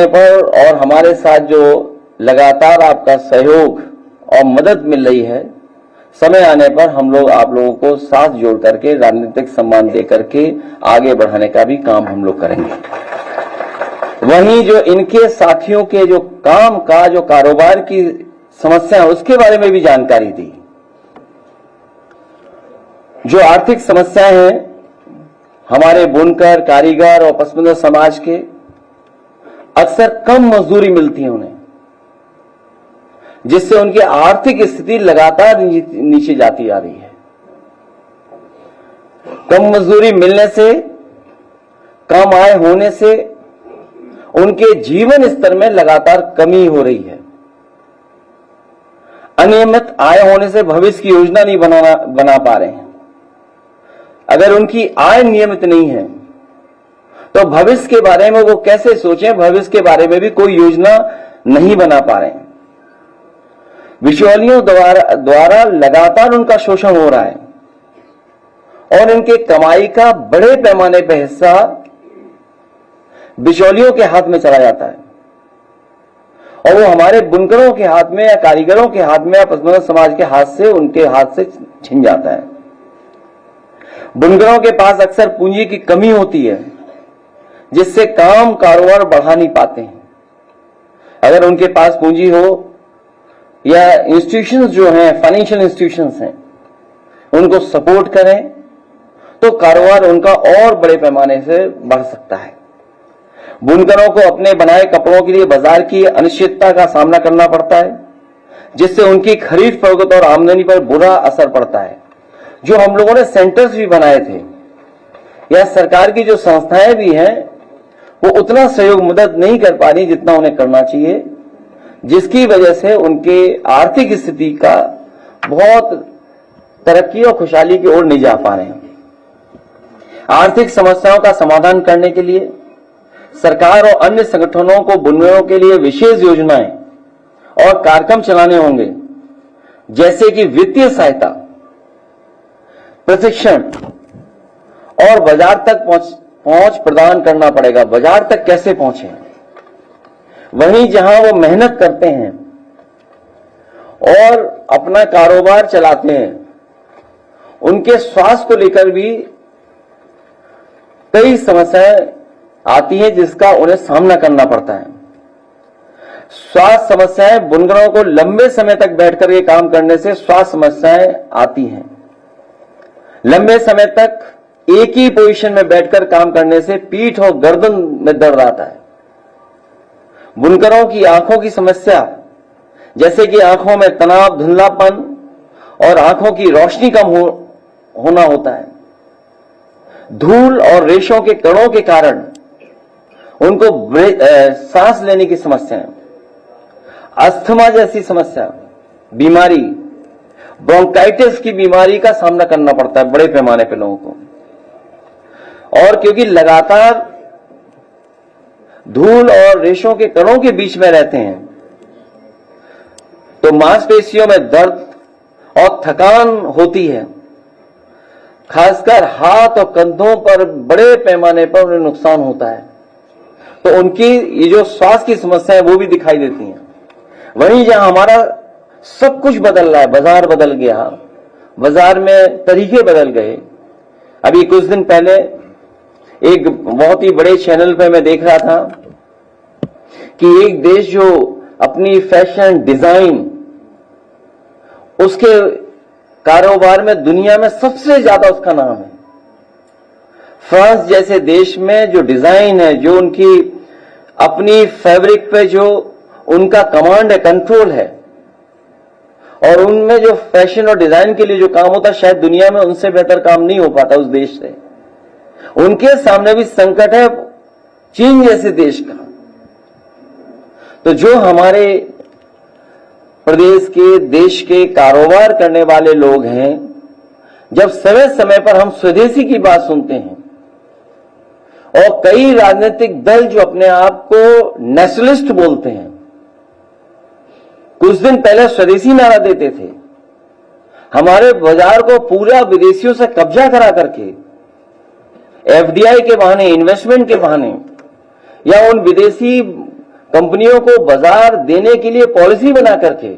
पर और हमारे साथ जो लगातार आपका सहयोग और मदद मिल रही है, समय आने पर हम लोग आप लोगों को साथ जोड़ करके राजनीतिक सम्मान दे करके आगे बढ़ाने का भी काम हम लोग करेंगे। वहीं जो इनके साथियों के जो काम का जो कारोबार की समस्या है उसके बारे में भी जानकारी दी। जो आर्थिक समस्याएं हैं हमारे बुनकर, कारीगर और पसमंदा समाज के, अक्सर कम मजदूरी मिलती है उन्हें, जिससे उनकी आर्थिक स्थिति लगातार नीचे जाती जा रही है। कम मजदूरी मिलने से, कम आय होने से उनके जीवन स्तर में लगातार कमी हो रही है। अनियमित आय होने से भविष्य की योजना नहीं बना पा रहे हैं। अगर उनकी आय नियमित नहीं है तो भविष्य के बारे में वो कैसे सोचें, भविष्य के बारे में भी कोई योजना नहीं बना पा रहे हैं। बिचौलियों द्वारा लगातार उनका शोषण हो रहा है और इनके कमाई का बड़े पैमाने पर हिस्सा बिचौलियों के हाथ में चला जाता है और वो हमारे बुनकरों के हाथ में या कारीगरों के हाथ में या पसमंदा समाज के हाथ से, उनके हाथ से छिन जाता है। बुनकरों के पास अक्सर पूंजी की कमी होती है, जिससे काम कारोबार बढ़ा नहीं पाते हैं। अगर उनके पास पूंजी हो या इंस्टीट्यूशंस जो हैं, फाइनेंशियल इंस्टीट्यूशंस हैं, उनको सपोर्ट करें तो कारोबार उनका और बड़े पैमाने से बढ़ सकता है। बुनकरों को अपने बनाए कपड़ों के लिए बाजार की अनिश्चितता का सामना करना पड़ता है, जिससे उनकी खरीद फरोख्त और आमदनी पर बुरा असर पड़ता है। जो हम लोगों ने सेंटर्स भी बनाए थे या सरकार की जो संस्थाएं भी हैं, वो उतना सहयोग मदद नहीं कर पा रही जितना उन्हें करना चाहिए, जिसकी वजह से उनके आर्थिक स्थिति का बहुत तरक्की और खुशहाली की ओर नहीं जा पा रहे हैं। आर्थिक समस्याओं का समाधान करने के लिए सरकार और अन्य संगठनों को बुनकरों के लिए विशेष योजनाएं और कार्यक्रम चलाने होंगे, जैसे कि वित्तीय सहायता, प्रशिक्षण और बाजार तक पहुंच प्रदान करना पड़ेगा। बाजार तक कैसे पहुंचे? वहीं जहां वो मेहनत करते हैं और अपना कारोबार चलाते हैं, उनके स्वास्थ्य को लेकर भी कई समस्याएं आती हैं, जिसका उन्हें सामना करना पड़ता है। स्वास्थ्य समस्याएं, बुनकरों को लंबे समय तक बैठकर के काम करने से स्वास्थ्य समस्याएं आती हैं। लंबे समय तक एक ही पोजीशन में बैठकर काम करने से पीठ और गर्दन में दर्द आता है। बुनकरों की आंखों की समस्या, जैसे कि आंखों में तनाव, धुंधलापन और आंखों की रोशनी कम होना होता है। धूल और रेशों के कणों के कारण उनको सांस लेने की समस्याएं, अस्थमा जैसी समस्या, बीमारी, ब्रोंकाइटिस की बीमारी का सामना करना पड़ता है बड़े पैमाने पर लोगों को। और क्योंकि लगातार धूल और रेशों के कणों के बीच में रहते हैं, तो मांसपेशियों में दर्द और थकान होती है। खासकर हाथ और कंधों पर बड़े पैमाने पर उन्हें नुकसान होता है, तो उनकी ये जो स्वास्थ्य की समस्या है वो भी दिखाई देती हैं। वहीं जहां हमारा सब कुछ बदल रहा है, बाजार बदल गया, बाजार में तरीके बदल गए। अभी कुछ दिन पहले एक बहुत ही बड़े चैनल पे मैं देख रहा था कि एक देश जो अपनी फैशन डिजाइन, उसके कारोबार में दुनिया में सबसे ज्यादा उसका नाम है। फ्रांस जैसे देश में जो डिजाइन है, जो उनकी अपनी फैब्रिक पे जो उनका कमांड है, कंट्रोल है, और उनमें जो फैशन और डिजाइन के लिए जो काम होता है, शायद दुनिया में उनसे बेहतर काम नहीं हो पाता उस देश से। उनके सामने भी संकट है चीन जैसे देश का। तो जो हमारे प्रदेश के, देश के कारोबार करने वाले लोग हैं, जब समय समय पर हम स्वदेशी की बात सुनते हैं, और कई राजनीतिक दल जो अपने आप को नेशनलिस्ट बोलते हैं, कुछ दिन पहले स्वदेशी नारा देते थे, हमारे बाजार को पूरा विदेशियों से कब्जा करा करके एफडीआई के बहाने, इन्वेस्टमेंट के बहाने, या उन विदेशी कंपनियों को बाजार देने के लिए पॉलिसी बना करके,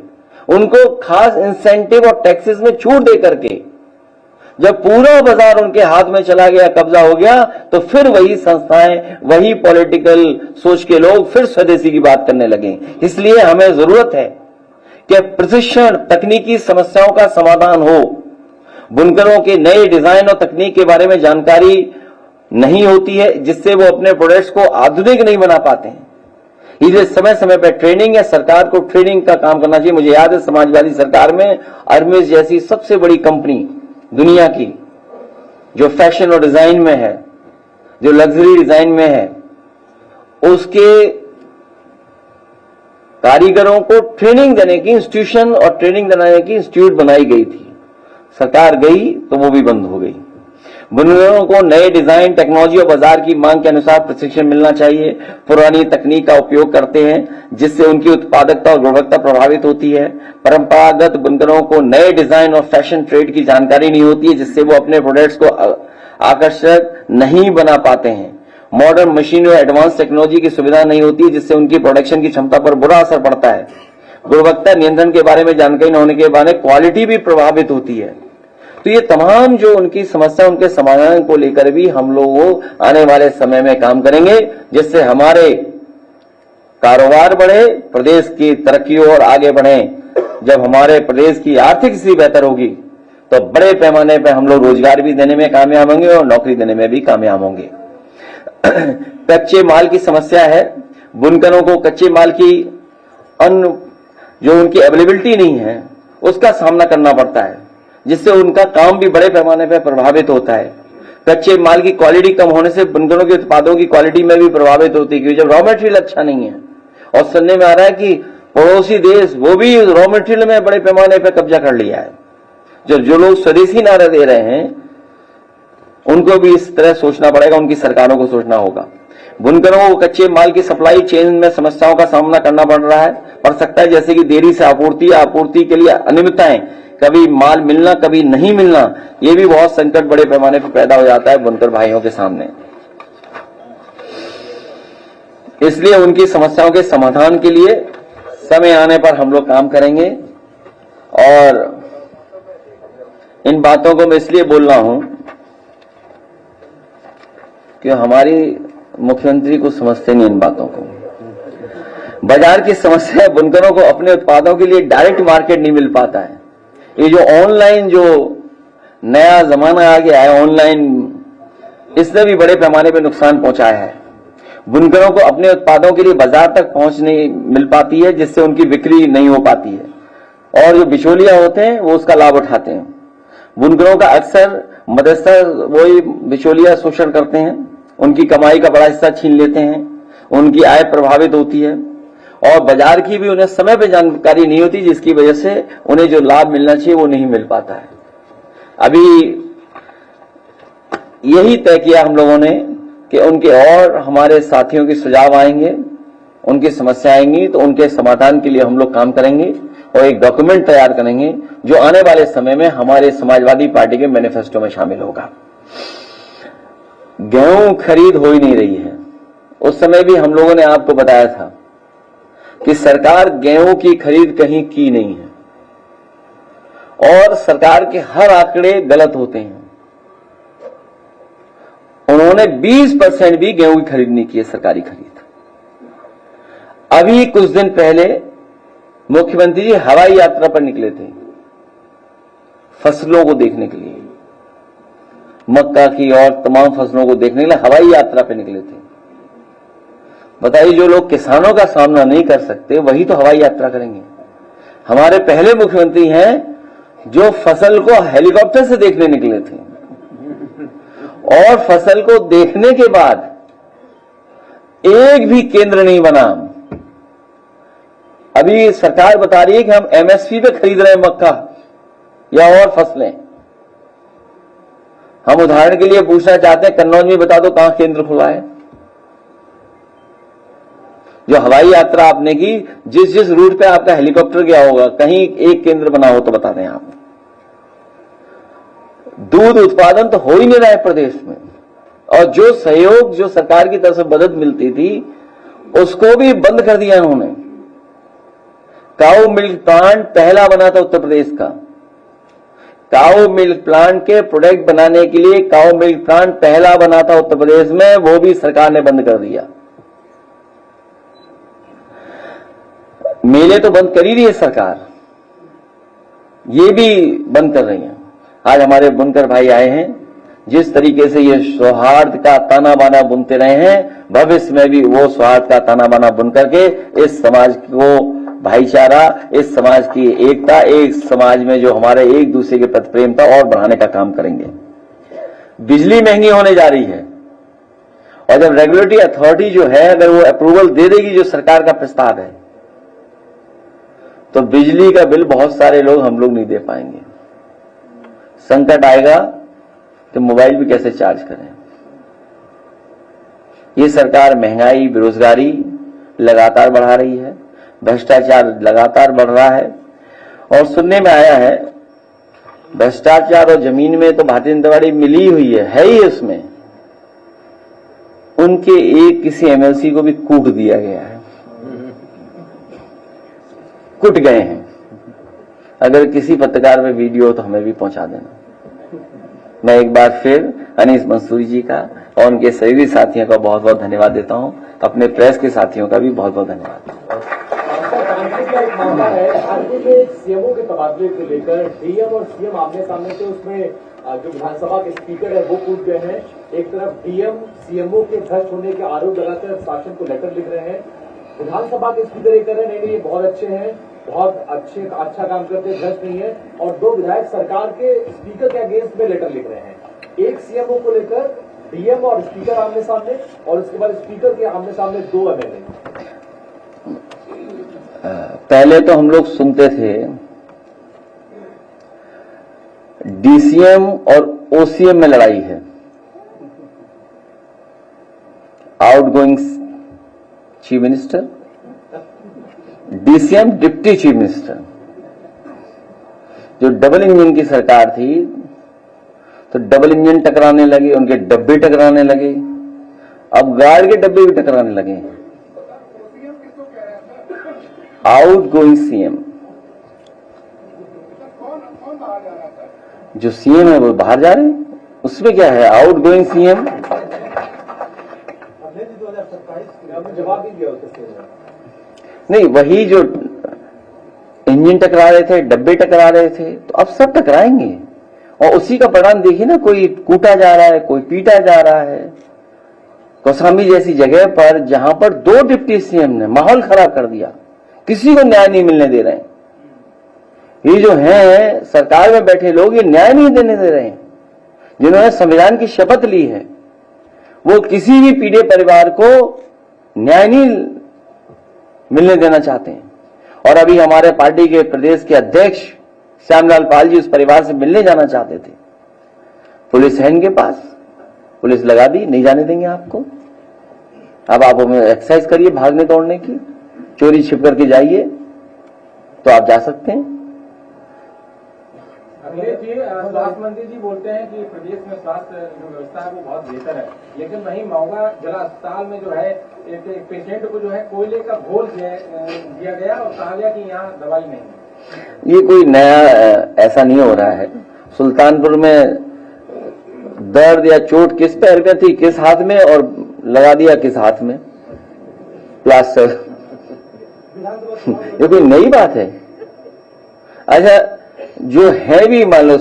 उनको खास इंसेंटिव और टैक्सेस में छूट दे करके जब पूरा बाजार उनके हाथ में चला गया, कब्जा हो गया, तो फिर वही संस्थाएं, वही पॉलिटिकल सोच के लोग फिर स्वदेशी की बात करने लगे। इसलिए हमें जरूरत है कि प्रशिक्षण, तकनीकी समस्याओं का समाधान हो। बुनकरों के नए डिजाइन और तकनीक के बारे में जानकारी नहीं होती है, जिससे वो अपने प्रोडक्ट्स को आधुनिक नहीं बना पाते हैं। इसलिए समय समय पर ट्रेनिंग या सरकार को ट्रेनिंग का काम करना चाहिए। मुझे याद है समाजवादी सरकार में अर्मेस जैसी सबसे बड़ी कंपनी दुनिया की, जो फैशन और डिजाइन में है, जो लग्जरी डिजाइन में है, उसके कारीगरों को ट्रेनिंग देने की इंस्टीट्यूशन और ट्रेनिंग देने की इंस्टीट्यूट बनाई गई थी। सरकार गई तो वो भी बंद हो गई। बुनकरों को नए डिजाइन, टेक्नोलॉजी और बाजार की मांग के अनुसार प्रशिक्षण मिलना चाहिए। पुरानी तकनीक का उपयोग करते हैं, जिससे उनकी उत्पादकता और गुणवत्ता प्रभावित होती है। परंपरागत बुनकरों को नए डिजाइन और फैशन ट्रेड की जानकारी नहीं होती है, जिससे वो अपने प्रोडक्ट्स को आकर्षक नहीं बना पाते हैं। मॉडर्न मशीन और एडवांस टेक्नोलॉजी की सुविधा नहीं होती है, जिससे उनकी प्रोडक्शन की क्षमता पर बुरा असर पड़ता है। गुणवत्ता नियंत्रण के बारे में जानकारी न होने के बारे में क्वालिटी भी प्रभावित होती है। तो ये तमाम जो उनकी समस्या, उनके समाधान को लेकर भी हम लोग आने वाले समय में काम करेंगे, जिससे हमारे कारोबार बढ़े, प्रदेश की तरक्की और आगे बढ़े। जब हमारे प्रदेश की आर्थिक स्थिति बेहतर होगी तो बड़े पैमाने पर हम लोग रोजगार भी देने में कामयाब होंगे और नौकरी देने में भी कामयाब होंगे। कच्चे माल की समस्या है। बुनकरों को कच्चे माल की जो उनकी अवेलेबिलिटी नहीं है, उसका सामना करना पड़ता है, जिससे उनका काम भी बड़े पैमाने पर प्रभावित होता है। कच्चे माल की क्वालिटी कम होने से बुनकरों के उत्पादों की क्वालिटी में भी प्रभावित होती है, क्योंकि जब रॉ मटेरियल अच्छा नहीं है, और सुनने में आ रहा है कि पड़ोसी देश वो भी रॉ मटेरियल में बड़े पैमाने पर कब्जा कर लिया है। जो लोग स्वदेशी नारा दे रहे हैं, उनको भी इस तरह सोचना पड़ेगा, उनकी सरकारों को सोचना होगा। बुनकरों को कच्चे माल की सप्लाई चेन में समस्याओं का सामना करना पड़ सकता है, जैसे कि देरी से आपूर्ति के लिए अनियमितताएं, कभी माल मिलना, कभी नहीं मिलना, ये भी बहुत संकट बड़े पैमाने पर पैदा हो जाता है बुनकर भाइयों के सामने। इसलिए उनकी समस्याओं के समाधान के लिए समय आने पर हम लोग काम करेंगे। और इन बातों को मैं इसलिए बोल रहा हूं कि हमारी मुख्यमंत्री को समझते नहीं इन बातों को। बाजार की समस्या है, बुनकरों को अपने उत्पादों के लिए डायरेक्ट मार्केट नहीं मिल पाता है। ये जो ऑनलाइन जो नया जमाना आ गया है, ऑनलाइन, इसने भी बड़े पैमाने पर नुकसान पहुंचाया है। बुनकरों को अपने उत्पादों के लिए बाजार तक पहुंच नहीं मिल पाती है, जिससे उनकी बिक्री नहीं हो पाती है, और जो बिचौलिया होते हैं वो उसका लाभ उठाते हैं। बुनकरों का अक्सर मदरसा वही बिचौलिया शोषण करते हैं, उनकी कमाई का बड़ा हिस्सा छीन लेते हैं, उनकी आय प्रभावित होती है, और बाजार की भी उन्हें समय पर जानकारी नहीं होती, जिसकी वजह से उन्हें जो लाभ मिलना चाहिए वो नहीं मिल पाता है। अभी यही तय किया हम लोगों ने कि उनके और हमारे साथियों के सुझाव आएंगे, उनकी समस्या आएंगी, तो उनके समाधान के लिए हम लोग काम करेंगे और एक डॉक्यूमेंट तैयार करेंगे जो आने वाले समय में हमारे समाजवादी पार्टी के मैनिफेस्टो में शामिल होगा। गेहूं खरीद हो ही नहीं रही है। उस समय भी हम लोगों ने आपको बताया था कि सरकार गेहूं की खरीद कहीं की नहीं है, और सरकार के हर आंकड़े गलत होते हैं। उन्होंने 20% भी गेहूं की खरीद नहीं की है, सरकारी खरीद। अभी कुछ दिन पहले मुख्यमंत्री जी हवाई यात्रा पर निकले थे फसलों को देखने के लिए, मक्का की और तमाम फसलों को देखने के लिए हवाई यात्रा पर निकले थे। बताइए, जो लोग किसानों का सामना नहीं कर सकते वही तो हवाई यात्रा करेंगे। हमारे पहले मुख्यमंत्री हैं जो फसल को हेलीकॉप्टर से देखने निकले थे, और फसल को देखने के बाद एक भी केंद्र नहीं बना। अभी सरकार बता रही है कि हम एमएसपी पे खरीद रहे हैं मक्का या और फसलें। हम उदाहरण के लिए पूछना चाहते हैं, कन्नौज में बता दो कहां केंद्र खुला है। जो हवाई यात्रा आपने की, जिस रूट पे आपका हेलीकॉप्टर गया होगा, कहीं एक केंद्र बना हो तो बता दें आप। दूध उत्पादन तो हो ही नहीं रहा है प्रदेश में, और जो सहयोग जो सरकार की तरफ से मदद मिलती थी उसको भी बंद कर दिया उन्होंने। काऊ मिल्क प्लांट पहला बना था उत्तर प्रदेश का। काऊ मिल्क प्लांट के प्रोडक्ट बनाने के लिए काऊ मिल्क प्लांट पहला बना था उत्तर प्रदेश में, वो भी सरकार ने बंद कर दिया। मेले तो बंद कर ही रही है सरकार, ये भी बंद कर रही है। आज हमारे बुनकर भाई आए हैं, जिस तरीके से ये सौहार्द का ताना बाना बुनते रहे हैं, भविष्य में भी वो सौहार्द का ताना बाना बुन करके इस समाज को भाईचारा, इस समाज की एकता, एक समाज में जो हमारे एक दूसरे के प्रति प्रेम था और बढ़ाने का काम करेंगे। बिजली महंगी होने जा रही है और जब रेगुलेटरी अथॉरिटी जो है अगर वो अप्रूवल दे देगी जो सरकार का प्रस्ताव है, तो बिजली का बिल बहुत सारे लोग हम लोग नहीं दे पाएंगे। संकट आएगा तो मोबाइल भी कैसे चार्ज करें। ये सरकार महंगाई, बेरोजगारी लगातार बढ़ा रही है, भ्रष्टाचार लगातार बढ़ रहा है। और सुनने में आया है भ्रष्टाचार और जमीन में तो भारतीय जनता पार्टी मिली हुई है ही उसमें। उनके एक किसी एमएलसी को भी कूट दिया गया है, कुट गए हैं। अगर किसी पत्रकार में वीडियो हो तो हमें भी पहुंचा देना। मैं एक बार फिर अनीस मंसूरी जी का और उनके सभी साथियों का बहुत बहुत धन्यवाद देता हूं। अपने प्रेस के साथियों का भी बहुत बहुत धन्यवाद। एक मामला है राज्य में सीएमओ के तबादले को लेकर डीएम और सीएम आमने सामने थे, उसमें जो विधानसभा के स्पीकर है वो कूद गए हैं। एक तरफ डीएम सीएमओ के भ्रष्ट होने के आरोप लगाकर शासन को लेटर लिख रहे हैं। विधानसभा के स्पीकर ये कह रहे हैं नहीं ये बहुत अच्छे हैं, बहुत अच्छा काम करते हैं, भ्रष्ट नहीं है। और दो विधायक सरकार के स्पीकर के अगेंस्ट में लेटर लिख रहे हैं, एक सीएमओ को लेकर डीएम और स्पीकर आमने सामने, और उसके बाद स्पीकर के आमने सामने दो एमएलए। पहले तो हम लोग सुनते थे डीसीएम और ओसीएम में लड़ाई है, outgoing chief minister, DCM deputy chief minister. जो डबल इंजन की सरकार थी तो डबल इंजन टकराने लगे, उनके डब्बे टकराने लगे, अब गार्ड के डब्बे भी टकराने लगे। आउटगोइंग सीएम, जो सीएम है वो बाहर जा रहे हैं, उसमें क्या है। आउटगोइंग सीएम जवाब भी दिया नहीं, वही जो इंजन टकरा रहे थे, डब्बे टकरा रहे थे, तो अब सब टकराएंगे और उसी का परिणाम देखिए ना। कोई कूटा जा रहा है, कोई पीटा जा रहा है। कौशाम्बी जैसी जगह पर जहां पर दो डिप्टी सीएम ने माहौल खराब कर दिया, किसी को न्याय नहीं मिलने दे रहे हैं। ये जो हैं सरकार में बैठे लोग, ये न्याय नहीं देने दे रहे हैं। जिन्होंने संविधान की शपथ ली है वो किसी भी पीड़ित परिवार को न्याय नहीं मिलने देना चाहते हैं। और अभी हमारे पार्टी के प्रदेश के अध्यक्ष श्यामलाल पाल जी उस परिवार से मिलने जाना चाहते थे। पुलिस है इनके पास, पुलिस लगा दी, नहीं जाने देंगे आपको। अब आप हमें एक्सरसाइज करिए भागने दौड़ने की, चोरी छिप करके जाइए तो आप जा सकते हैं। स्वास्थ्य मंत्री जी बोलते हैं कि प्रदेश में स्वास्थ्य जो व्यवस्था है वो बहुत बेहतर है, लेकिन वहीं महुआ जिला अस्पताल में जो है एक पेशेंट को जो है कोयले का घोल दिया गया और कहा गया कि यहाँ दवाई नहीं। ये कोई नया ऐसा नहीं हो रहा है। सुल्तानपुर में दर्द या चोट किस पैर में थी, किस हाथ में, और लगा दिया किस हाथ में प्लास्टर। ये कोई नई बात है। अच्छा, जो है भी मान लो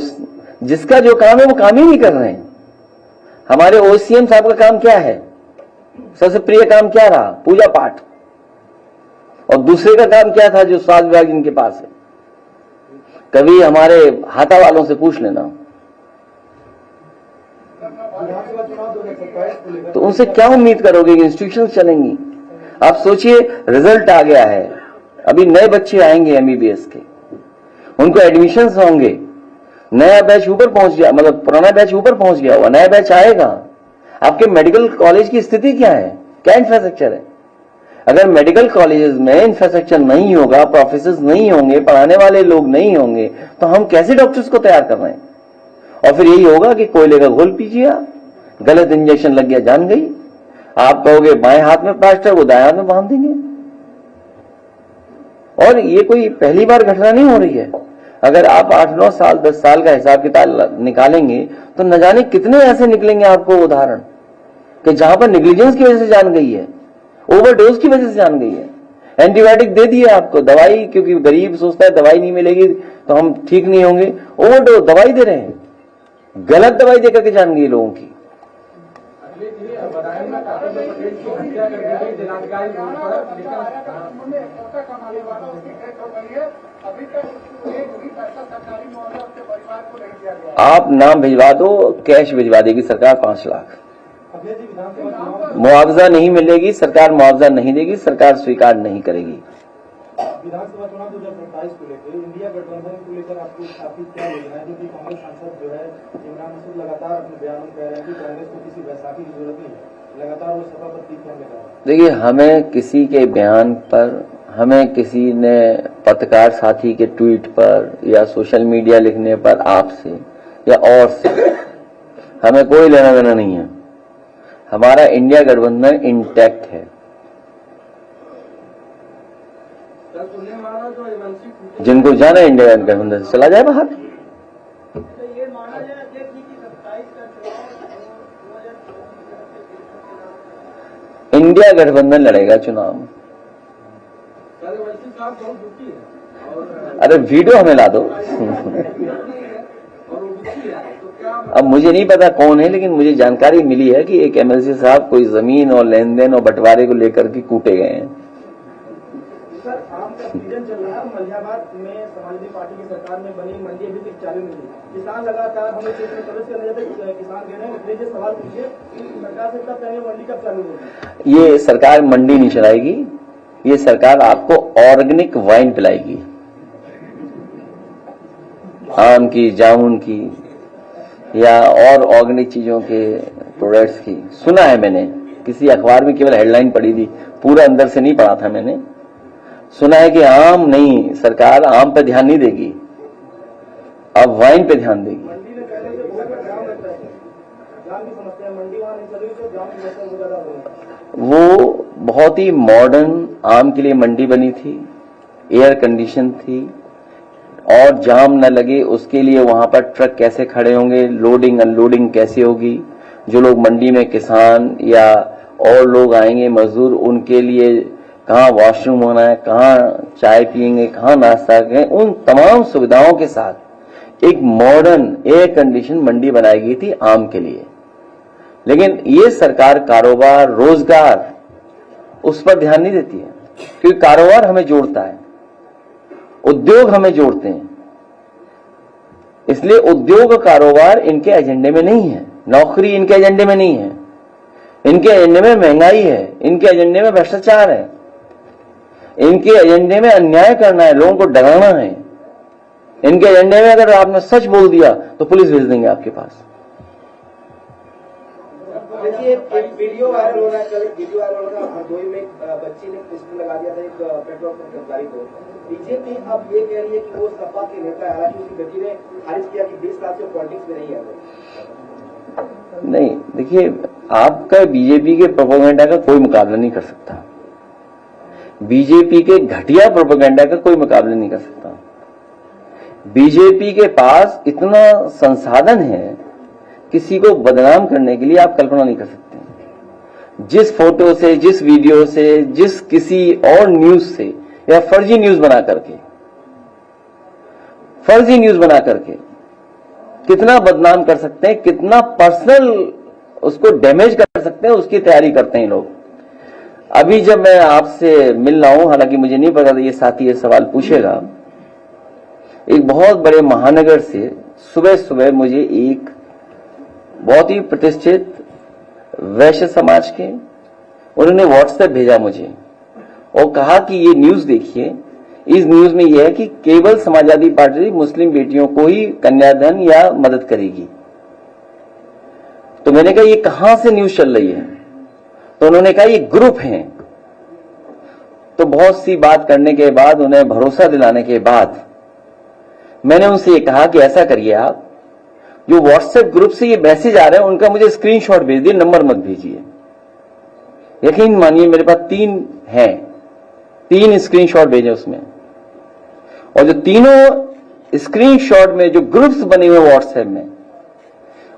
जिसका जो काम है वो काम ही नहीं कर रहे हैं। हमारे ओसीएम साहब का काम क्या है, सबसे प्रिय काम क्या रहा, पूजा पाठ। और दूसरे का काम क्या था जो स्वास्थ्य विभाग जिनके पास है। कभी हमारे हाथा वालों से पूछ लेना, तो उनसे क्या उम्मीद करोगे कि इंस्टीट्यूशन चलेंगी। आप सोचिए, रिजल्ट आ गया है, अभी नए बच्चे आएंगे एमबीबीएस के, उनको एडमिशन्स होंगे, नया बैच ऊपर पहुंच गया, मतलब पुराना बैच ऊपर पहुंच गया हुआ, नया बैच आएगा। आपके मेडिकल कॉलेज की स्थिति क्या है, क्या इंफ्रास्ट्रक्चर है। अगर मेडिकल कॉलेजेस में इंफ्रास्ट्रक्चर नहीं होगा, प्रोफेसर्स नहीं होंगे, पढ़ाने वाले लोग नहीं होंगे, तो हम कैसे डॉक्टर्स को तैयार कर रहे हैं। और फिर यही होगा कि कोयले का घोल पीजिए, गलत इंजेक्शन लग गया, जान गई। आप कहोगे बाएं हाथ में प्लास्टर, वो दाएं हाथ में बांध देंगे। और ये कोई पहली बार घटना नहीं हो रही है। अगर आप 8-9 साल 10 साल का हिसाब किताब निकालेंगे तो न जाने कितने ऐसे निकलेंगे आपको उदाहरण कि जहां पर नेग्लिजेंस की वजह से जान गई है, ओवरडोज की वजह से जान गई है। एंटीबायोटिक दे दिए आपको, दवाई, क्योंकि गरीब सोचता है दवाई नहीं मिलेगी तो हम ठीक नहीं होंगे, ओवरडोज दवाई दे रहे हैं, गलत दवाई देकर के जान गई लोगों की। आप नाम भिजवा दो, कैश भिजवा देगी सरकार 5 लाख। मुआवजा नहीं मिलेगी, सरकार मुआवजा नहीं देगी, सरकार स्वीकार नहीं करेगी। विधानसभा चुनाव 2027 को लेकर इंडिया गठबंधन को लेकर आपकी क्या योजना है? क्योंकि कांग्रेस सांसद जो है इमरान मसूद लगातार अपने बयान में कह रहे हैं कि कांग्रेस को किसी बैसाखी की जरूरत नहीं है, लगातार वो सभा पर तीन कहने लगा। देखिए, हमें किसी के बयान पर, हमें किसी ने पत्रकार साथी के ट्वीट पर या सोशल मीडिया लिखने पर आपसे या और से हमें कोई लेना देना नहीं है। हमारा इंडिया गठबंधन इंटैक्ट है। जिनको जाना है इंडिया गठबंधन से चला जाए बाहर। इंडिया गठबंधन लड़ेगा चुनाव। अरे वीडियो हमें ला दो। अब मुझे नहीं पता कौन है, लेकिन मुझे जानकारी मिली है कि एक एमएलसी साहब कोई जमीन और लेन देन और बंटवारे को लेकर के कूटे गए हैं। सर, आम का सीजन चल रहा है। मलिहाबाद में समाजवादी पार्टी की सरकार में बनी मंडी अभी तक चालू नहीं हुई। किसान लगातार हमें क्षेत्र में प्रवेश करने जाते, किसान कह रहे हैं मुझे सवाल पूछिए कि सरकार से कब पहले मंडी कब चालू होगी? ये सरकार मंडी नहीं चलाएगी, ये सरकार आपको ऑर्गेनिक वाइन पिलाएगी, आम की, जामुन की या और ऑर्गेनिक चीजों के प्रोडक्ट्स की। सुना है मैंने, किसी अखबार में केवल हेडलाइन पढ़ी थी, पूरा अंदर से नहीं पढ़ा था मैंने। सुना है कि आम नहीं, सरकार आम पर ध्यान नहीं देगी, अब वाइन पे ध्यान देगी। मंडी में पहले से बहुत जाम रहता है, जाम की समस्या है, मंडी वहां नहीं चली तो जाम की समस्या ज्यादा हो रही है। वो बहुत ही मॉडर्न आम के लिए मंडी बनी थी, एयर कंडीशन थी, और जाम न लगे उसके लिए वहां पर ट्रक कैसे खड़े होंगे, लोडिंग अनलोडिंग कैसे होगी, जो लोग मंडी में किसान या और लोग आएंगे मजदूर, उनके लिए कहाँ वॉशरूम होना है, कहाँ चाय पियेंगे, कहाँ नाश्ता करेंगे, उन तमाम सुविधाओं के साथ एक मॉडर्न एयर कंडीशन मंडी बनाई गई थी आम के लिए। लेकिन ये सरकार कारोबार, रोजगार, उस पर ध्यान नहीं देती है, क्योंकि कारोबार हमें जोड़ता है, उद्योग हमें जोड़ते हैं, इसलिए उद्योग कारोबार इनके एजेंडे में नहीं है, नौकरी इनके एजेंडे में नहीं है, इनके एजेंडे में महंगाई है, इनके एजेंडे में भ्रष्टाचार है, इनके एजेंडे में अन्याय करना है, लोगों को डराना है, इनके एजेंडे में अगर आपने सच बोल दिया तो पुलिस भेज देंगे आपके पास। देखिए, एक वीडियो वायरल हो रहा है, कल एक वीडियो वायरल हो रहा है, हरदोई में एक बच्ची ने पिस्टल लगा दिया था एक पेट्रोल पंप कर्मचारी को। बीजेपी अब ये कह रही है कि वो सपा के नेता है, हालांकि उसकी बेटी ने खारिज किया कि 20 साल से पॉलिटिक्स में नहीं है। नहीं, देखिए, आपका बीजेपी के प्रोपेगेंडा का कोई मुकाबला नहीं कर सकता, बीजेपी के घटिया प्रोपेगेंडा का कोई मुकाबला नहीं कर सकता। बीजेपी के पास इतना संसाधन है, किसी को बदनाम करने के लिए आप कल्पना नहीं कर सकते। जिस फोटो से, जिस वीडियो से, जिस किसी और न्यूज से या फर्जी न्यूज बना करके कितना बदनाम कर सकते हैं, कितना पर्सनल उसको डैमेज कर सकते हैं, उसकी तैयारी करते हैं लोग। अभी जब मैं आपसे मिल रहा हूं, हालांकि मुझे नहीं पता था ये साथी ये सवाल पूछेगा, एक बहुत बड़े महानगर से सुबह सुबह मुझे एक बहुत ही प्रतिष्ठित वैश्य समाज के उन्होंने व्हाट्सएप भेजा मुझे और कहा कि ये न्यूज देखिए, इस न्यूज में यह है कि केवल समाजवादी पार्टी मुस्लिम बेटियों को ही कन्यादान या मदद करेगी। तो मैंने कहा ये कहां से न्यूज चल रही है? तो उन्होंने कहा ये ग्रुप है। तो बहुत सी बात करने के बाद, उन्हें भरोसा दिलाने के बाद मैंने उनसे ये कहा कि ऐसा करिए, आप जो व्हाट्सएप ग्रुप से ये मैसेज आ रहे हैं उनका मुझे स्क्रीनशॉट भेज दिए, नंबर मत भेजिए। यकीन मानिए मेरे पास 3 हैं, 3 स्क्रीनशॉट भेजे उसमें, और जो तीनों स्क्रीनशॉट में जो ग्रुप्स बने हुए व्हाट्सएप में,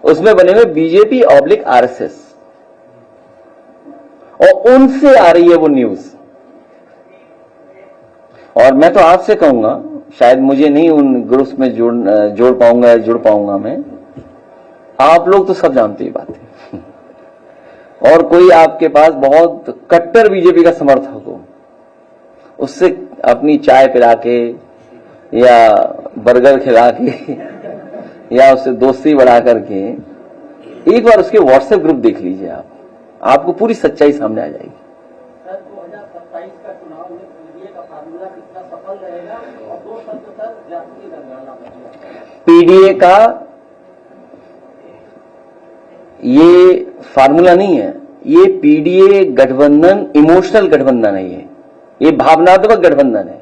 उसमें बने हुए बीजेपी ऑब्लिक आरएसएस, और उनसे आ रही है वो न्यूज। और मैं तो आपसे कहूंगा, शायद मुझे नहीं उन ग्रुप्स में जुड़ पाऊंगा मैं, आप लोग तो सब जानते ही बात है, और कोई आपके पास बहुत कट्टर बीजेपी का समर्थक हो, उससे अपनी चाय पिला के या बर्गर खिला के या उससे दोस्ती बढ़ा करके एक बार उसके व्हाट्सएप ग्रुप देख लीजिए, आपको पूरी सच्चाई सामने आ जाएगी। सर 2027 का चुनाव में पीडीए का फार्मूला कितना सफल रहेगा, और 2 शब्द सर जातीय जनगणना पर। पीडीए का ये फार्मूला नहीं है, ये पीडीए गठबंधन इमोशनल गठबंधन है, ये भावनात्मक गठबंधन है।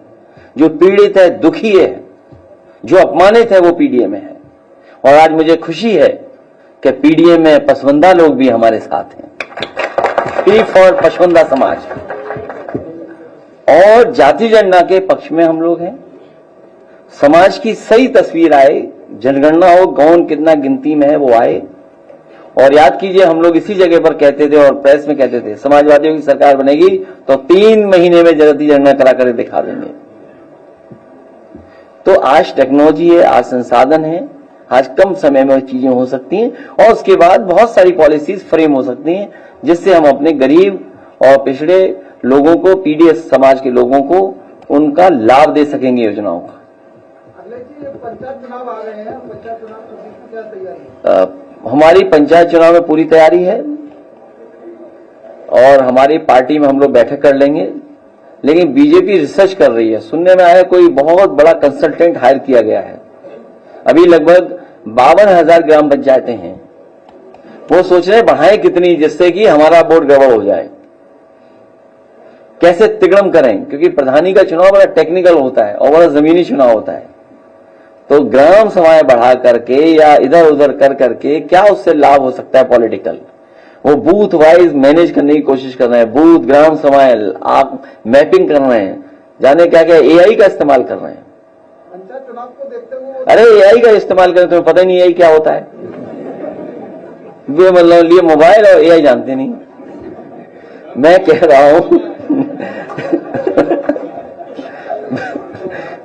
जो पीड़ित है, दुखी है, जो अपमानित है, वो पीडीए में है। और आज मुझे खुशी है कि पीडीए में पसवंदा लोग भी हमारे साथ हैं, पी फॉर पसवंदा समाज, और जाति जनगणना के पक्ष में हम लोग हैं। समाज की सही तस्वीर आए, जनगणना हो, कौन कितना गिनती में है वो आए। और याद कीजिए, हम लोग इसी जगह पर कहते थे और प्रेस में कहते थे, समाजवादियों की सरकार बनेगी तो 3 महीने में जाति जनगणना करा कर दिखा देंगे। तो आज टेक्नोलॉजी है, आज संसाधन है, आज कम समय में चीजें हो सकती हैं, और उसके बाद बहुत सारी पॉलिसीज फ्रेम हो सकती हैं, जिससे हम अपने गरीब और पिछड़े लोगों को, पीडीएस समाज के लोगों को, उनका लाभ दे सकेंगे योजनाओं का। पंचायत चुनाव आ रहे हैं, पंचायत चुनाव की क्या तैयारी है? हमारी पंचायत चुनाव में पूरी तैयारी है, और हमारी पार्टी में हम लोग बैठक कर लेंगे। लेकिन बीजेपी रिसर्च कर रही है, सुनने में आया कोई बहुत बड़ा कंसल्टेंट हायर किया गया है। अभी लगभग 52,000 ग्राम पंचायतें हैं, वो सोच रहे हैं बढ़ाएं कितनी, जिससे कि हमारा बोर्ड गड़बड़ हो जाए, कैसे तिगड़म करें, क्योंकि प्रधानी का चुनाव बड़ा टेक्निकल होता है और बड़ा जमीनी चुनाव होता है। तो ग्राम सभाएं बढ़ा करके या इधर उधर कर करके क्या उससे लाभ हो सकता है पॉलिटिकल, वो बूथ वाइज मैनेज करने की कोशिश कर रहे हैं, बूथ ग्राम सभाएं आप मैपिंग कर रहे हैं, जाने क्या क्या एआई का इस्तेमाल कर रहे हैं। पंचायत चुनाव को देखते हुए अरे एआई का इस्तेमाल करें, तुम्हें पता ही नहीं एआई क्या होता है, वे मतलब लिए मोबाइल और एआई जानते नहीं। मैं कह रहा हूं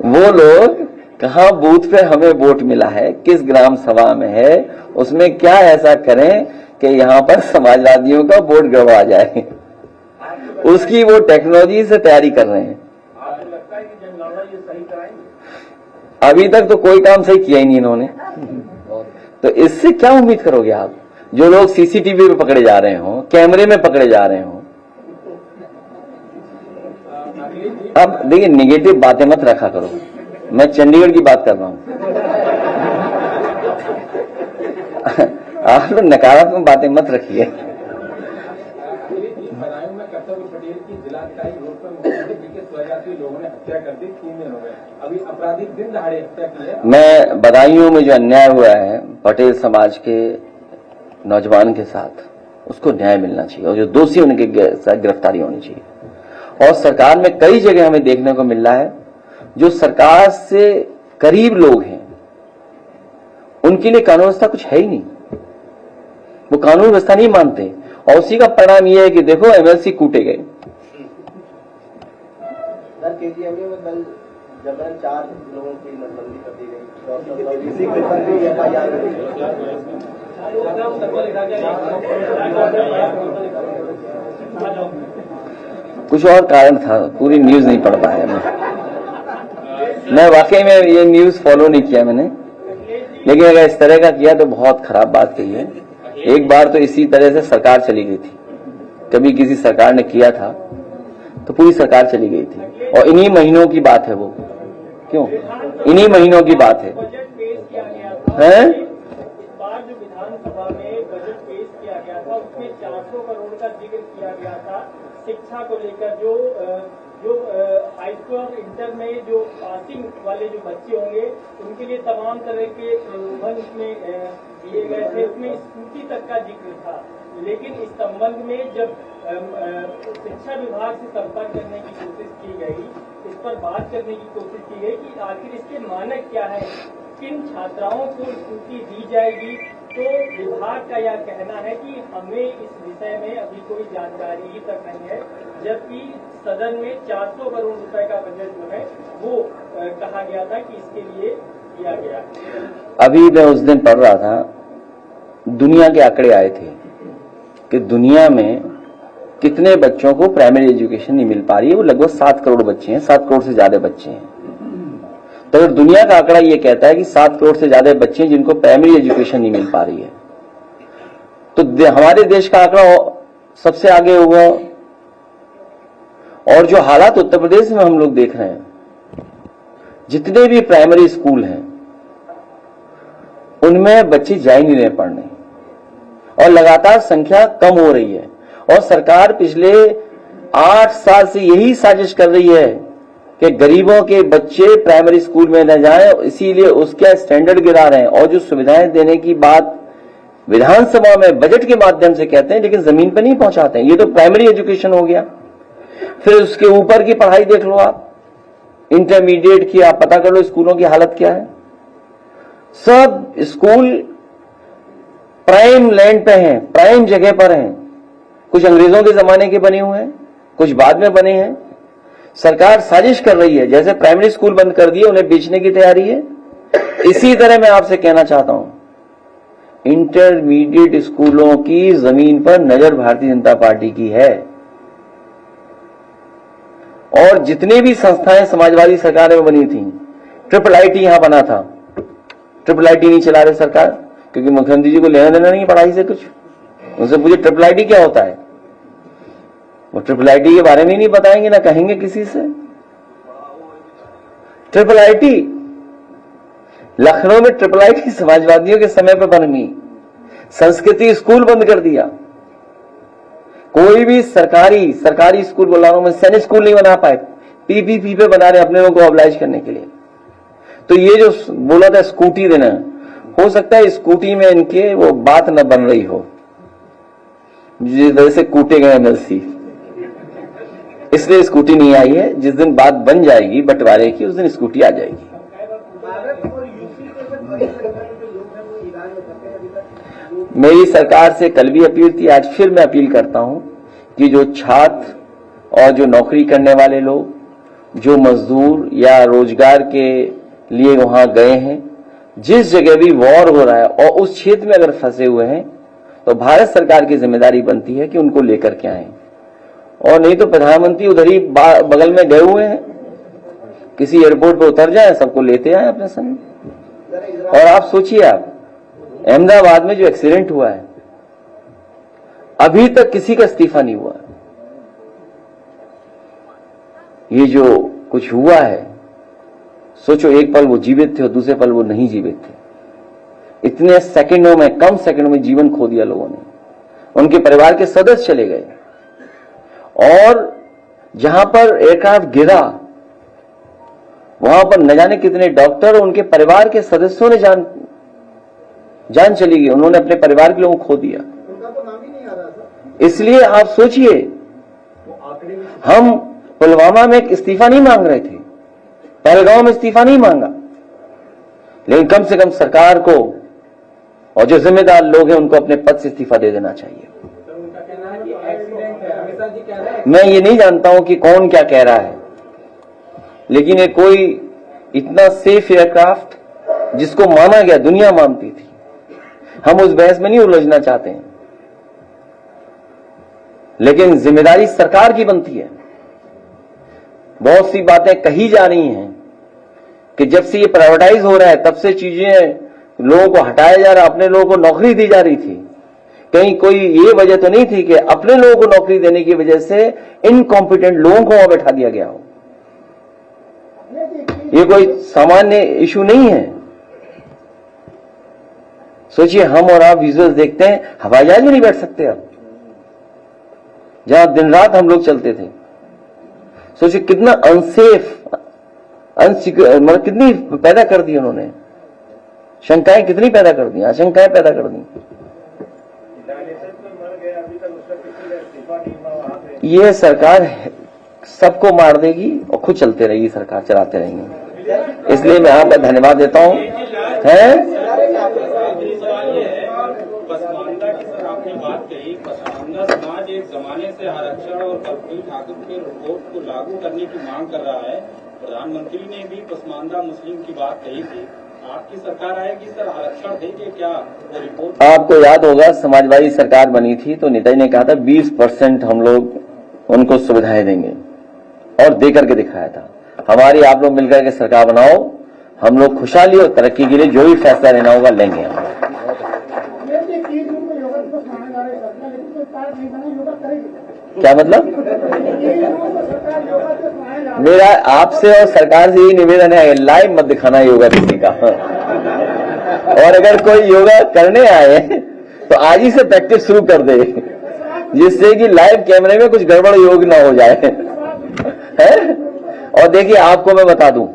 वो लोग कहां बूथ पे हमें वोट मिला है, किस ग्राम सभा में है, उसमें क्या ऐसा करें कि यहां पर समाजवादियों का वोट गड़बड़ा जाए, उसकी वो टेक्नोलॉजी से तैयारी कर रहे हैं। आपको लगता है कि जनगणना ये सही कराएंगे? अभी तक तो कोई काम सही किया ही नहीं इन्होंने, तो इससे क्या उम्मीद करोगे आप? जो लोग सीसीटीवी पे पकड़े जा रहे हो, कैमरे में पकड़े जा रहे हो। अब देखिए, निगेटिव बातें मत रखा करो, मैं चंडीगढ़ की बात कर रहा हूं। आप लोग नकारात्मक बातें मत रखिए। बदायूं में कर्तव्य पटेल की जिलाधिकारी रोड पर मुख्यमंत्री जी के स्वजातीय लोगों ने हत्या कर दी, 3 दिन हो गए, अभी अपराधी दिन दहाड़े हत्या की है। मैं बदायूं में जो अन्याय हुआ है पटेल समाज के नौजवान के साथ, उसको न्याय मिलना चाहिए, और जो दोषी उनके साथ गिरफ्तारी होनी चाहिए। और सरकार में कई जगह हमें देखने को मिल रहा है, जो सरकार से करीब लोग हैं, उनके लिए कानून व्यवस्था कुछ है ही नहीं, वो कानून व्यवस्था नहीं मानते, और उसी का परिणाम यह है कि देखो एमएलसी कूटे गए। सर केजीएमयू में कल जबरन 4 लोगों की नसबंदी कर दी गई, इसी के ऊपर भी एफआईआर कुछ और कारण था, पूरी न्यूज नहीं पढ़ पाया मैं वाकई में ये न्यूज फॉलो नहीं किया मैंने, लेकिन अगर इस तरह का किया तो बहुत खराब बात कही है। एक बार तो इसी तरह से सरकार चली गई थी, कभी किसी सरकार ने किया था तो पूरी सरकार चली गई थी, और इन्हीं महीनों की बात है वो, क्यों इन्हीं महीनों की बात है। बजट पेश किया गया था, हैं? इस बार जो विधानसभा में बजट पेश किया गया था उसमें 400 करोड़ का जिक्र किया गया था शिक्षा को लेकर। जो हाई स्कूल और इंटर में जो पासिंग वाले जो बच्चे होंगे उनके लिए तमाम तरह के प्रलोभन उसमें दिए गए थे, उसमें स्कूटी तक का जिक्र था। लेकिन इस संबंध में जब शिक्षा विभाग से संपर्क करने की कोशिश की गई, इस पर बात करने की कोशिश की गई कि आखिर इसके मानक क्या है, किन छात्राओं को स्कूटी दी जाएगी। तो विभाग का यह कहना है कि हमें इस विषय में अभी कोई जानकारी ही तक नहीं है, जबकि सदन में 400 करोड़ रुपए का बजट जो है वो कहा गया था कि इसके लिए किया गया। अभी मैं उस दिन पढ़ रहा था, दुनिया के आंकड़े आए थे कि दुनिया में कितने बच्चों को प्राइमरी एजुकेशन नहीं मिल पा रही है। वो लगभग 7 करोड़ बच्चे हैं, 7 करोड़ से ज्यादा बच्चे हैं। तो अगर दुनिया का आंकड़ा ये कहता है कि 7 करोड़ से ज्यादा बच्चे हैं जिनको प्राइमरी एजुकेशन नहीं मिल पा रही है, तो हमारे देश का आंकड़ा सबसे आगे होगा। और जो हालात उत्तर प्रदेश में हम लोग देख रहे हैं, जितने भी प्राइमरी स्कूल हैं उनमें बच्चे जा ही नहीं रहे पढ़ने, और लगातार संख्या कम हो रही है। और सरकार पिछले 8 साल से यही साजिश कर रही है कि गरीबों के बच्चे प्राइमरी स्कूल में न जाएं, इसीलिए उसका स्टैंडर्ड गिरा रहे हैं। और जो सुविधाएं देने की बात विधानसभा में बजट के माध्यम से कहते हैं, लेकिन जमीन पर नहीं पहुंचाते हैं। ये तो प्राइमरी एजुकेशन हो गया। फिर उसके ऊपर की पढ़ाई देख लो आप, इंटरमीडिएट की आप पता कर लो स्कूलों की हालत क्या है। सब स्कूल प्राइम लैंड पे हैं, प्राइम जगह पर हैं। कुछ अंग्रेजों के जमाने के बने हुए हैं, कुछ बाद में बने हैं। सरकार साजिश कर रही है, जैसे प्राइमरी स्कूल बंद कर दिए उन्हें बेचने की तैयारी है। इसी तरह मैं आपसे कहना चाहता हूं, इंटरमीडिएट स्कूलों की जमीन पर नजर भारतीय जनता पार्टी की है। और जितनी भी संस्थाएं समाजवादी सरकार में बनी थी, IIIT यहां बना था, IIIT नहीं चला रहे सरकार, क्योंकि मुख्यमंत्री जी को लेना देना नहीं पढ़ाई से कुछ। उनसे पूछे IIIT क्या होता है, वो IIIT के बारे में नहीं बताएंगे, ना कहेंगे किसी से। IIIT लखनऊ में IIIT समाजवादियों के समय पर बनी। संस्कृति स्कूल बंद कर दिया। कोई भी सरकारी स्कूल बोला रहा हूं मैं, सैनिक स्कूल नहीं बना पाए, पीपीपी पे बना रहे अपने लोगों को ऑब्लाइज करने के लिए। तो ये जो बोला था स्कूटी देना, हो सकता है स्कूटी में इनके वो बात न बन रही हो, जिस वजह से कूटे गए एमएलसी, इसलिए स्कूटी नहीं आई है। जिस दिन बात बन जाएगी बंटवारे की, उस दिन स्कूटी आ जाएगी। मेरी सरकार से कल भी अपील थी, आज फिर मैं अपील करता हूं कि जो छात्र और जो नौकरी करने वाले लोग, जो मजदूर या रोजगार के लिए वहां गए हैं, जिस जगह भी वॉर हो रहा है और उस क्षेत्र में अगर फंसे हुए हैं, तो भारत सरकार की जिम्मेदारी बनती है कि उनको लेकर के आए। और नहीं तो प्रधानमंत्री उधर ही बगल में गए हुए हैं, किसी एयरपोर्ट पर उतर जाए, सबको लेते आए अपने संग। और आप सोचिए, आप अहमदाबाद में जो एक्सीडेंट हुआ है, अभी तक किसी का इस्तीफा नहीं हुआ। ये जो कुछ हुआ है, सोचो एक पल वो जीवित थे और दूसरे पल वो नहीं जीवित थे। इतने सेकंडों में, कम सेकंडों में जीवन खो दिया लोगों ने। उनके परिवार के सदस्य चले गए। और जहां पर एयरक्राफ्ट गिरा, वहां पर न जाने कितने डॉक्टर और उनके परिवार के सदस्यों ने जान चली गई। उन्होंने अपने परिवार के लोगों को खो दिया। उनका तो नाम ही नहीं आ रहा था। इसलिए आप सोचिए, हम पुलवामा में इस्तीफा नहीं मांग रहे थे, पहलगांव में इस्तीफा नहीं मांगा, लेकिन कम से कम सरकार को और जो जिम्मेदार लोग हैं उनको अपने पद से इस्तीफा दे देना चाहिए। मैं ये नहीं जानता हूं कि कौन क्या कह रहा है, लेकिन ये कोई इतना सेफ एयरक्राफ्ट जिसको माना गया, दुनिया मानती थी, हम उस बहस में नहीं उलझना चाहते हैं, लेकिन जिम्मेदारी सरकार की बनती है। बहुत सी बातें कही जा रही हैं कि जब से ये प्राइवेटाइज हो रहा है तब से चीजें लोगों को हटाया जा रहा है, अपने लोगों को नौकरी दी जा रही थी। कहीं कोई ये वजह तो नहीं थी कि अपने लोगों को नौकरी देने की वजह से इनकॉम्पिटेंट लोगों को वहां बैठा दिया गया हो। ये कोई सामान्य इशू नहीं है। सोचिए, हम और आप विजुअल्स देखते हैं, हवाई जहाज में नहीं बैठ सकते अब, जहां दिन रात हम लोग चलते थे। सोचिए कितना अनसेफ, अनसिक्योर, मतलब कितनी पैदा कर दी उन्होंने, शंकाएं कितनी पैदा कर दी, आशंकाएं पैदा कर दी। ये सरकार सबको मार देगी और खुद चलते रहेगी, सरकार चलाते रहेंगे। इसलिए मैं आपका धन्यवाद देता हूं। पसमानदा की सर आपने बात कही, पसमानदा समाज एक जमाने से आरक्षण और कर्पूरी ठाकुर के रिपोर्ट को लागू करने की मांग कर रहा है। प्रधानमंत्री ने भी पसमानदा मुस्लिम की बात कही थी। आपकी सरकार आएगी सर, आरक्षण देंगे क्या वो रिपोर्ट? आपको याद होगा समाजवादी सरकार बनी थी तो नेताजी ने कहा था 20% हम लोग उनको सुविधाएं देंगे और दे करके दिखाया था। हमारी आप लोग मिलकर के सरकार बनाओ, हम लोग खुशहाली और तरक्की के लिए जो भी फैसला लेना होगा लेंगे हम। क्या मतलब? मेरा आपसे और सरकार से यही निवेदन है, लाइव मत दिखाना योगा किसी का। और अगर कोई योगा करने आए तो आज ही से प्रैक्टिस शुरू कर दे, जिससे कि लाइव कैमरे में कुछ गड़बड़ योग ना हो जाए। है? और देखिए आपको मैं बता दूं,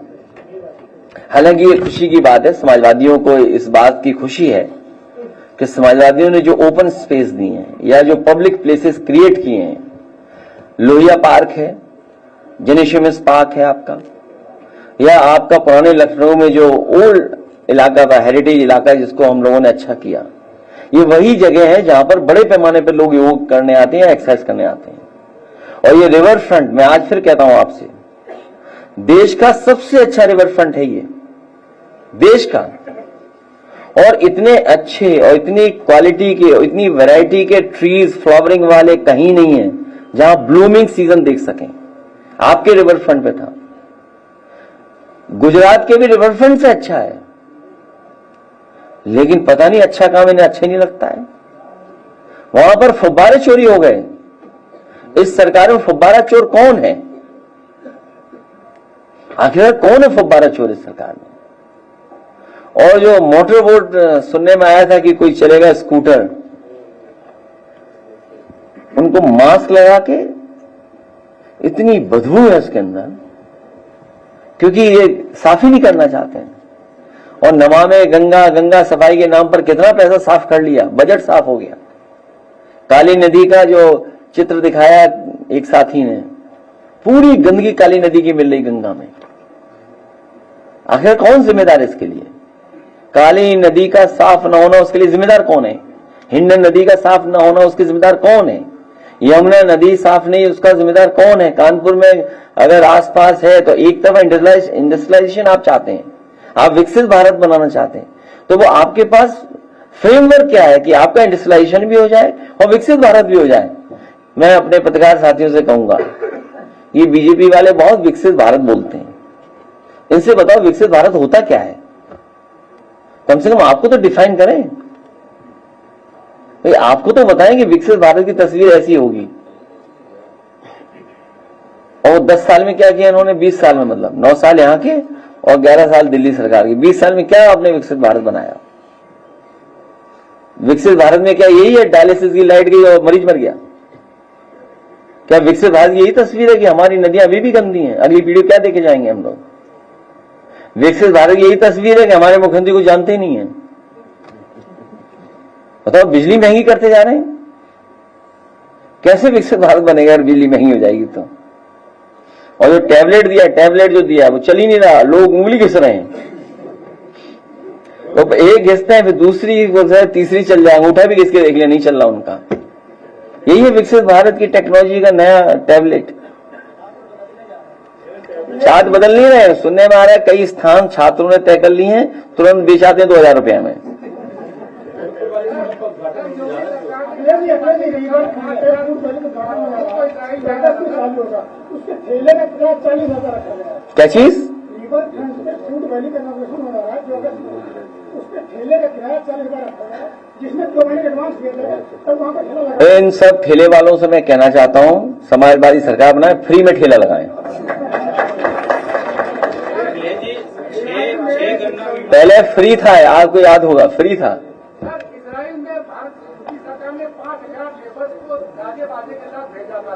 हालांकि ये खुशी की बात है, समाजवादियों को इस बात की खुशी है कि समाजवादियों ने जो ओपन स्पेस दी है या जो पब्लिक प्लेसेस क्रिएट किए हैं, लोहिया पार्क है, जेनेशियस पार्क है आपका, या आपका पुराने लखनऊ में जो ओल्ड इलाका था, हेरिटेज इलाका जिसको हम लोगों ने अच्छा किया, ये वही जगह है जहां पर बड़े पैमाने पर लोग योग करने आते हैं, एक्सरसाइज करने आते हैं। और ये रिवर फ्रंट, मैं आज फिर कहता हूं आपसे, देश का सबसे अच्छा रिवर फ्रंट है ये, देश का। और इतने अच्छे और इतनी क्वालिटी के और इतनी वैरायटी के ट्रीज फ्लावरिंग वाले कहीं नहीं है जहां ब्लूमिंग सीजन देख सकें। आपके रिवर फ्रंट पे था। गुजरात के भी रिवर फ्रंट से अच्छा है, लेकिन पता नहीं अच्छा काम इन्हें अच्छा नहीं लगता है। वहां पर फुब्बारे चोरी हो गए। इस सरकार में फुब्बारा चोर कौन है? आखिर कौन है फुब्बारा चोर इस सरकार में? और जो मोटर बोट सुनने में आया था कि कोई चलेगा स्कूटर, उनको मास्क लगा के, इतनी बदबू है उसके अंदर, क्योंकि ये साफ ही नहीं करना चाहते हैं। और नमामि गंगा, गंगा सफाई के नाम पर कितना पैसा साफ कर लिया, बजट साफ हो गया। काली नदी का जो चित्र दिखाया एक साथी ने, पूरी गंदगी काली नदी की मिल रही गंगा में। आखिर कौन जिम्मेदार इसके लिए? काली नदी का साफ न होना, उसके लिए जिम्मेदार कौन है? हिंडन नदी का साफ न होना, उसके जिम्मेदार कौन है? यमुना नदी साफ नहीं, उसका जिम्मेदार कौन है? कानपुर में अगर आसपास है तो एक तरफ इंडस्ट्रियलाइजेशन आप चाहते हैं, आप विकसित भारत बनाना चाहते हैं, तो वो आपके पास फ्रेमवर्क क्या है कि आपका इंडस्ट्रियलाइजेशन भी हो जाए और विकसित भारत भी हो जाए। मैं अपने पत्रकार साथियों से कहूंगा, ये बीजेपी वाले बहुत विकसित भारत बोलते हैं, इनसे बताओ विकसित भारत होता क्या है? कम से कम आपको तो डिफाइन करें भाई, आपको तो बताएं कि विकसित भारत की तस्वीर ऐसी होगी। और 10 साल में क्या किया इन्होंने? 20 साल में, मतलब 9 साल यहां के और 11 साल दिल्ली सरकार की, 20 साल में क्या आपने विकसित भारत बनाया? विकसित भारत में क्या यही है डायलिसिस की लाइट गई और मरीज मर गया? क्या विकसित भारत यही तस्वीर है कि हमारी नदियां अभी भी गंदी हैं, अगली पीढ़ी क्या देके जाएंगे हम लोग? विकसित भारत यही तस्वीर है कि हमारे मुख्यमंत्री को जानते ही नहीं है। बताओ, बिजली महंगी करते जा रहे हैं, कैसे विकसित भारत बनेगा अगर बिजली महंगी हो जाएगी तो? और जो टैबलेट जो दिया वो चल ही नहीं रहा, लोग उंगली घिस रहे हैं। तो एक घिसते हैं फिर दूसरी तीसरी चल जाए, अंगूठा भी घिस के देख लिया, नहीं चल रहा उनका। यही है विकसित भारत की टेक्नोलॉजी का नया टैबलेट। चार्ज बदल नहीं रहे, सुनने में आ रहा है कई स्थान छात्रों ने तय कर ली हैं, तुरंत बेचाते हैं 2000 रुपए में। क्या चीज? इन सब ठेले वालों से मैं कहना चाहता हूं, समाजवादी सरकार बनाए, फ्री में ठेला लगाएं। पहले फ्री था, आपको याद होगा, फ्री था। इजराइल में भारत की सरकार ने 5000 लेबर्स को गाजे बाजे के साथ भेजा था।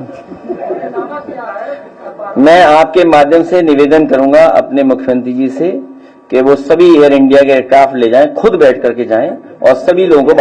दावा किया है। मैं आपके माध्यम से निवेदन करूंगा अपने मुख्यमंत्री जी से कि वो सभी एयर इंडिया के एयरक्राफ्ट ले जाएं, खुद बैठ करके जाएं और सभी लोगों को